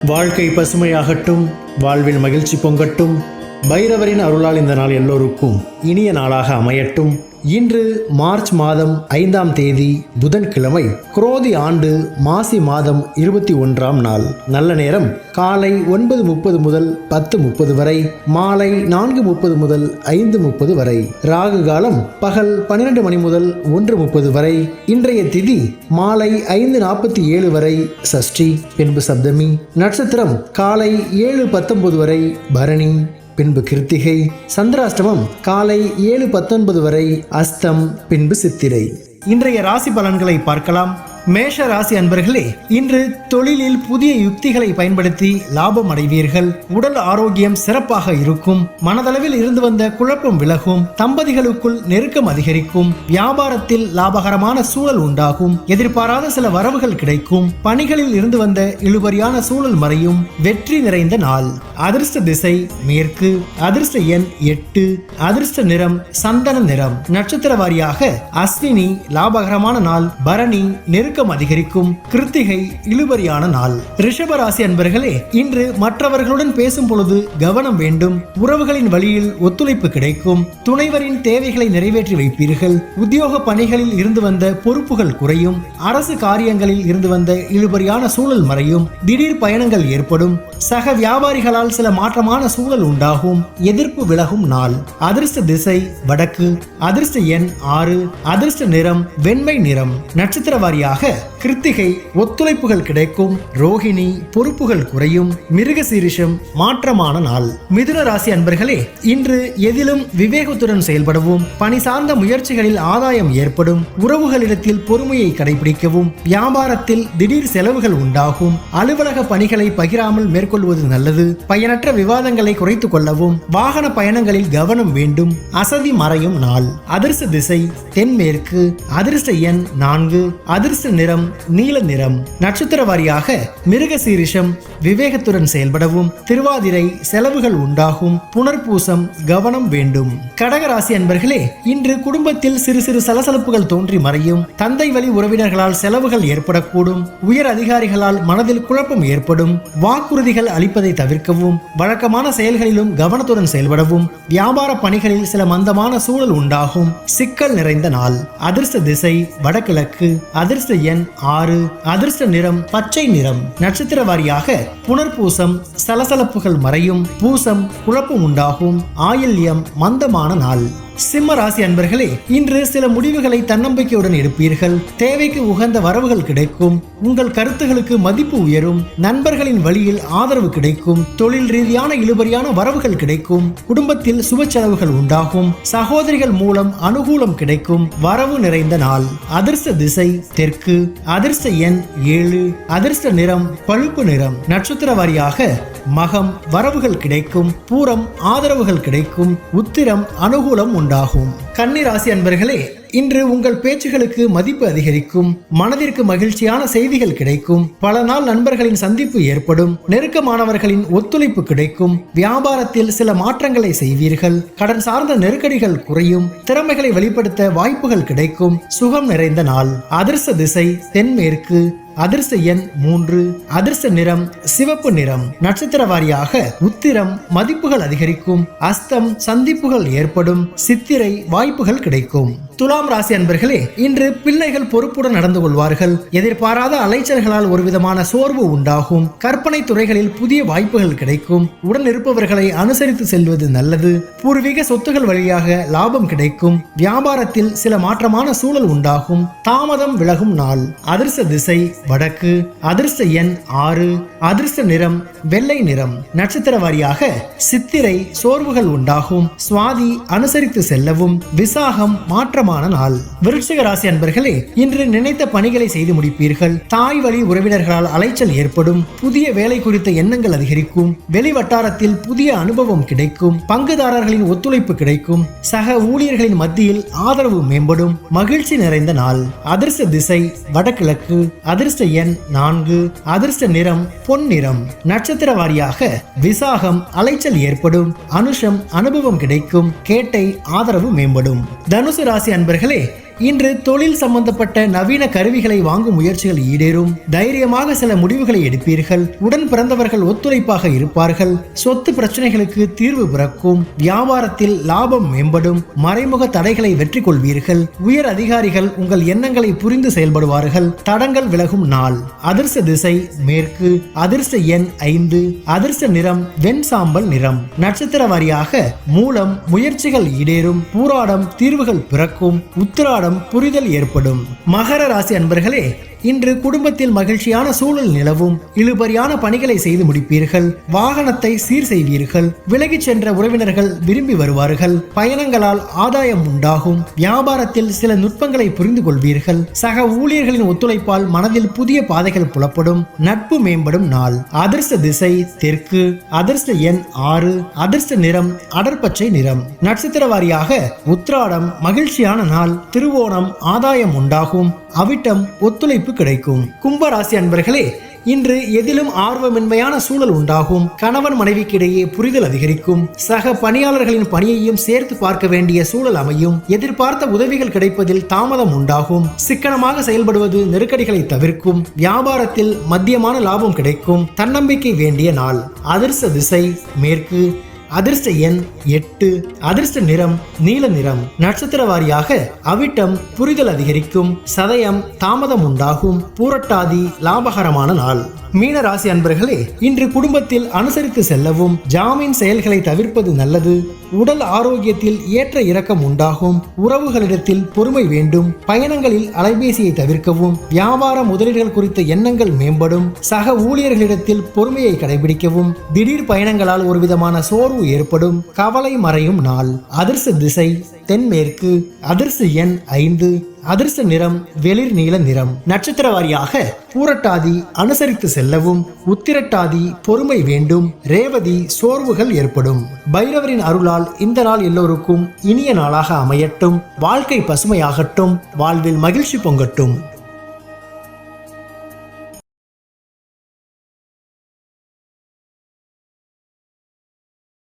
வாழ்க்கை பசுமையாகட்டும், வாழ்வில் மகிழ்ச்சி பொங்கட்டும். பைரவரின் அருளால் இந்த நாள் எல்லோருக்கும் இனிய நாளாக அமையட்டும். இன்று மார்ச் மாதம் 5ஆம் தேதி புதன்கிழமை, குரோதி ஆண்டு மாசி மாதம் 21ஆம் நாள். நல்ல நேரம் காலை 9:30 முதல் 10:30 வரை, மாலை 4:30 முதல் 5:30 வரை. ராகு காலம் பகல் 12 மணி முதல் 1:30 வரை. இன்றைய திதி மாலை 5:47 வரை சஷ்டி, பின்பு சப்தமி. நட்சத்திரம் காலை 7:19 வரை பரணி, பின்பு கிருத்திகை. சந்திராஷ்டமம் காலை 7:19 வரை அஸ்தம், பின்பு சித்திரை. இன்றைய ராசி பலன்களை பார்க்கலாம். மேஷ ராசி அன்பர்களே, இன்று தொழிலில் புதிய யுக்திகளை பயன்படுத்தி லாபம் அடைவீர்கள். உடல் ஆரோக்கியம் சிறப்பாக இருக்கும். மனதளவில் இருந்து வந்த குழப்பம் விலகும். தம்பதிகளுக்குள் நெருக்கம் அதிகரிக்கும். வியாபாரத்தில் லாபகரமான சூழல் உண்டாகும். எதிர்பாராத சில வரவுகள் கிடைக்கும். பணிகளில் இருந்து வந்த இழுபறியான சூழல் மறையும். வெற்றி நிறைந்த நாள். அதிர்ஷ்ட திசை மேற்கு. அதிர்ஷ்ட எண் 8. அதிர்ஷ்ட நிறம் சந்தன நிறம். நட்சத்திர வாரியாக அஸ்வினி லாபகரமான நாள். பரணி நெருக்கம் அதிகரிக்கும். கிருத்திகை இழுபறியான நாள். ரிஷப ராசி அன்பர்களே, இன்று மற்றவர்களுடன் பேசும் பொழுது கவனம் வேண்டும். உறவுகளின் வழியில் ஒத்துழைப்பு கிடைக்கும். துணைவரின் தேவைகளை நிறைவேற்றி வைப்பீர்கள். உத்தியோக பணிகளில் இருந்து வந்த பொறுப்புகள் குறையும். அரசு காரியங்களில் இருந்து வந்த இழுபறியான சூழல் மறையும். திடீர் பயணங்கள் ஏற்படும். சக வியாபாரிகளால் சில மாற்றமான சூழல் உண்டாகும். எதிர்ப்பு விலகும் நாள். அதிர்ஷ்ட திசை வடக்கு. அதிர்ஷ்ட எண் 6. அதிர்ஷ்ட நிறம் வெண்மை நிறம். நட்சத்திர வாரியாக கிருத்திகை ஒத்துழைப்புகள் கிடைக்கும். ரோஹிணி பொறுப்புகள் குறையும். மிருகசீரிஷம் மாற்றமான நாள். மிதுன ராசி அன்பர்களே, இன்று எதிலும் விவேகத்துடன் செயல்படவும். பணி சார்ந்த முயற்சிகளில் ஆதாயம் ஏற்படும். உறவுகளிடத்தில் பொறுமையை கடைபிடிக்கவும். வியாபாரத்தில் திடீர் செலவுகள் உண்டாகும். அலுவலக பணிகளை பகிராமல் மேற்கொள்வது நல்லது. பயனற்ற விவாதங்களை குறைத்துக் கொள்ளவும். வாகன பயணங்களில் கவனம் வேண்டும். அசதி மறையும் நாள். அதிர்ஷ்ட திசை தென்மேற்கு. அதிர்ஷ்ட எண் 4. அதிர்ஷ்ட நிறம் நீல நிறம். நட்சத்திர வாரியாக மிருகசீரிஷம் விவேகத்துடன் செயல்படவும். திருவாதிரை செலவுகள் உண்டாகும். புனர்பூசம் கவனம் வேண்டும். கடகராசி அன்பர்களே, இன்று குடும்பத்தில் சிறு சிறு சலசலப்புகள் தோன்றி மறையும். தந்தை வழி உறவினர்களால் செலவுகள் ஏற்படக்கூடும். உயர் அதிகாரிகளால் மனதில் குழப்பம் ஏற்படும். வாக்குறுதிகள் அளிப்பதை தவிர்க்கவும். வழக்கமான செயல்களிலும் கவனத்துடன் செயல்படவும். வியாபார பணிகளில் சில மந்தமான சூழல் உண்டாகும். சிக்கல் நிறைந்த நாள். அதிர்ஷ்ட திசை வடகிழக்கு. அதிர்ஷ்ட எண் 6. அதிர்ஷ்ட நிறம் பச்சை நிறம். நட்சத்திர வாரியாக புனர்பூசம் சலசலப்புகள் மறையும். பூசம் குழப்பம் உண்டாகும். ஆயில்யம் மந்தமான நாள். சிம்ம ராசி அன்பர்களே, இன்று சில முடிவுகளை தன்னம்பிக்கையுடன் எடுப்பீர்கள். தேவைக்கு உகந்த வரவுகள் கிடைக்கும். உங்கள் கருத்துகளுக்கு மதிப்பு உயரும். நண்பர்களின் வழியில் ஆதரவு கிடைக்கும். தொழில் ரீதியான இழுபறியான வரவுகள் கிடைக்கும். குடும்பத்தில் சுப செலவுகள் உண்டாகும். சகோதரிகள் மூலம் அனுகூலம் கிடைக்கும். வரவு நிறைந்த நாள். அதிர்ஷ்ட திசை தெற்கு. அதிர்ஷ்ட எண் 7. அதிர்ஷ்ட நிறம் பழுப்பு நிறம். நட்சத்திர வாரியாக மகம் வரவுகள் கிடைக்கும். பூரம் ஆதரவுகள் கிடைக்கும். உத்திரம் அனுகூலம் உண்டாகும். கன்னி ராசி அன்பர்களே, இன்று உங்கள் பேச்சுகளுக்கு மதிப்பு அதிகரிக்கும். மனதிற்கு மகிழ்ச்சியான செய்திகள் கிடைக்கும். பல நாள் நண்பர்களின் சந்திப்பு ஏற்படும். நெருக்கமானவர்களின் ஒத்துழைப்பு கிடைக்கும். வியாபாரத்தில் சில மாற்றங்களை செய்வீர்கள். கடன் சார்ந்த நெருக்கடிகள் குறையும். திறமைகளை வெளிப்படுத்த வாய்ப்புகள் கிடைக்கும். சுகம் நிறைந்த நாள். அதிர்ஷ்ட திசை தென்மேற்கு. அதிர்ஷ்ட எண் 3. அதிர்ஷ்ட நிறம் சிவப்பு நிறம். நட்சத்திர வாரியாக உத்திரம் மதிப்புகள் அதிகரிக்கும். அஸ்தம் சந்திப்புகள் ஏற்படும். சித்திரை வாய்ப்புகள் கிடைக்கும். துலாம் ராசி அன்பர்களே, இன்று பிள்ளைகள் பொறுப்புடன் நடந்து கொள்வார்கள். எதிர்பாராத அலைச்சல்களால் ஒரு விதமான சோர்வு உண்டாகும். கற்பனை துறைகளில் புதிய வாய்ப்புகள் கிடைக்கும். உடன் இருப்பவர்களை அனுசரித்து செல்வது நல்லது. பூர்வீக சொத்துகள் வழியாக லாபம் கிடைக்கும். வியாபாரத்தில் சில மாற்றமான சூழல் உண்டாகும். தாமதம் விலகும் நாள். அதிர்ஷ்ட திசை வடக்கு. அதிர்ஷ்ட எண் 6. அதிர்ஷ்ட நிறம் வெள்ளை நிறம். நட்சத்திர வாரியாக சித்திரை சோர்வுகள் உண்டாகும். சுவாதி அனுசரித்து செல்லவும். விசாகம் மாற்றமான நாள். விருச்சிக ராசி அன்பர்களே, இன்று நினைத்த பணிகளை செய்து முடிப்பீர்கள். தாய் வழி உறவினர்களால் அலைச்சல் ஏற்படும். புதிய வேலை குறித்த எண்ணங்கள் அதிகரிக்கும். வெளி வட்டாரத்தில் புதிய அனுபவம் கிடைக்கும். பங்குதாரர்களின் ஒத்துழைப்பு கிடைக்கும். சக ஊழியர்களின் மத்தியில் ஆதரவு மேம்படும். மகிழ்ச்சி நிறைந்த நாள். அதிர்ஷ்ட திசை வடகிழக்கு. அதிர்ஷ்ட எண் 4. அதிர்ஷ்ட நிறம் பொன் நிறம். நட்சத்திர வாரியாக விசாகம் அலைச்சல் ஏற்படும். அனுஷம் அனுபவம் கிடைக்கும். கேட்டை ஆதரவு மேம்படும். தனுசு ராசி அன்பர்களே, இன்று தொழில் சம்பந்தப்பட்ட நவீன கருவிகளை வாங்கும் முயற்சிகள் ஈடேறும். தைரியமாக சில முடிவுகளை எடுப்பீர்கள். உடன் பிறந்தவர்கள் ஒத்துழைப்பாக இருப்பார்கள். சொத்து பிரச்சனைகளுக்கு தீர்வு பிறக்கும். வியாபாரத்தில் லாபம் மேம்படும். மறைமுக தடைகளை வெற்றி கொள்வீர்கள். உயர் அதிகாரிகள் உங்கள் எண்ணங்களை புரிந்து செயல்படுவார்கள். தடங்கள் விலகும் நாள். அதிர்ஷ்ட திசை மேற்கு. அதிர்ஷ்ட எண் 5. அதிர்ஷ்ட நிறம் வெண் சாம்பல் நிறம். நட்சத்திர வாரியாக மூலம் முயற்சிகள் ஈடேறும். பூராடம் தீர்வுகள் பிறக்கும். உத்திராடம் புரிதல் ஏற்படும். மகர ராசி அன்பர்களே, இன்று குடும்பத்தில் மகிழ்ச்சியான சூழல் நிலவும். இழுபறியான பணிகளை செய்து முடிப்பீர்கள். வாகனத்தை சீர் செய்வீர்கள். விலகிச் சென்ற உறவினர்கள் விரும்பி வருவார்கள். பயணங்களால் ஆதாயம் உண்டாகும். வியாபாரத்தில் சில நுட்பங்களை புரிந்து கொள்வீர்கள். சக ஊழியர்களின் ஒத்துழைப்பால் மனதில் புதிய பாதைகள் புலப்படும். நட்பு மேம்படும் நாள். அதிர்ஷ்ட திசை தெற்கு. அதிர்ஷ்ட எண் 6. அதிர்ஷ்ட நிறம் அடர்பச்சை நிறம். நட்சத்திர வாரியாக உத்திராடம் மகிழ்ச்சியான நாள். திருவோணம் ஆதாயம் உண்டாகும். அவிட்டம் ஒத்துழைப்பு கிடைக்கும். கும்பராசி அன்பர்களே, இன்று எதிலும் ஆர்வமின்மையான சூழல் உண்டாகும். கணவன் மனைவிக்கிடையே புரிதல் அதிகரிக்கும். சக பணியாளர்களின் பணியையும் சேர்த்து பார்க்க வேண்டிய சூழல் அமையும். எதிர்பார்த்த உதவிகள் கிடைப்பதில் தாமதம் உண்டாகும். சிக்கனமாக செயல்படுவது நெருக்கடிகளை தவிர்க்கும். வியாபாரத்தில் மத்தியமான லாபம் கிடைக்கும். தன்னம்பிக்கை வேண்டிய நாள். அதிர்ஷ்ட திசை மேற்கு. அதிர்ஷ்ட எண் 8. அதிர்ஷ்ட நிறம் நீல நிறம். நட்சத்திர வாரியாக அவிட்டம் புரிதல் அதிகரிக்கும். சதயம் தாமதம் உண்டாகும். பூரட்டாதி லாபகரமான நாள். மீன ராசி அன்பர்களே, இன்று குடும்பத்தில் அனுசரித்து செல்லவும். ஜாமீன் செயல்களை தவிர்ப்பது நல்லது. உடல் ஆரோக்கியத்தில் ஏற்ற இறக்கம் உண்டாகும். உறவுகளிடத்தில் பொறுமை வேண்டும். பயணங்களில் அலைபேசியை தவிர்க்கவும். வியாபார முதலீடுகள் குறித்த எண்ணங்கள் மேம்படும். சக ஊழியர்களிடத்தில் பொறுமையை கடைபிடிக்கவும். திடீர் பயணங்களால் ஒரு விதமான சோர்வு ஏற்படும். கவலை மறையும் நாள். அதிர்ஷ்ட திசை தென்மேற்கு. அதிர்ஷ்ட எண் 5. அதிர்ஷ்ட நிறம் வெளிர் நீல நிறம். நட்சத்திர வாரியாக பூரட்டாதி அனுசரித்து செல்லவும். உத்திரட்டாதி பொறுமை வேண்டும். ரேவதி சோர்வுகள் ஏற்படும். பைரவரின் அருளால் இந்த நாள் எல்லோருக்கும் இனிய நாளாக அமையட்டும். வாழ்க்கை பசுமையாகட்டும். வாழ்வில் மகிழ்ச்சி பொங்கட்டும்.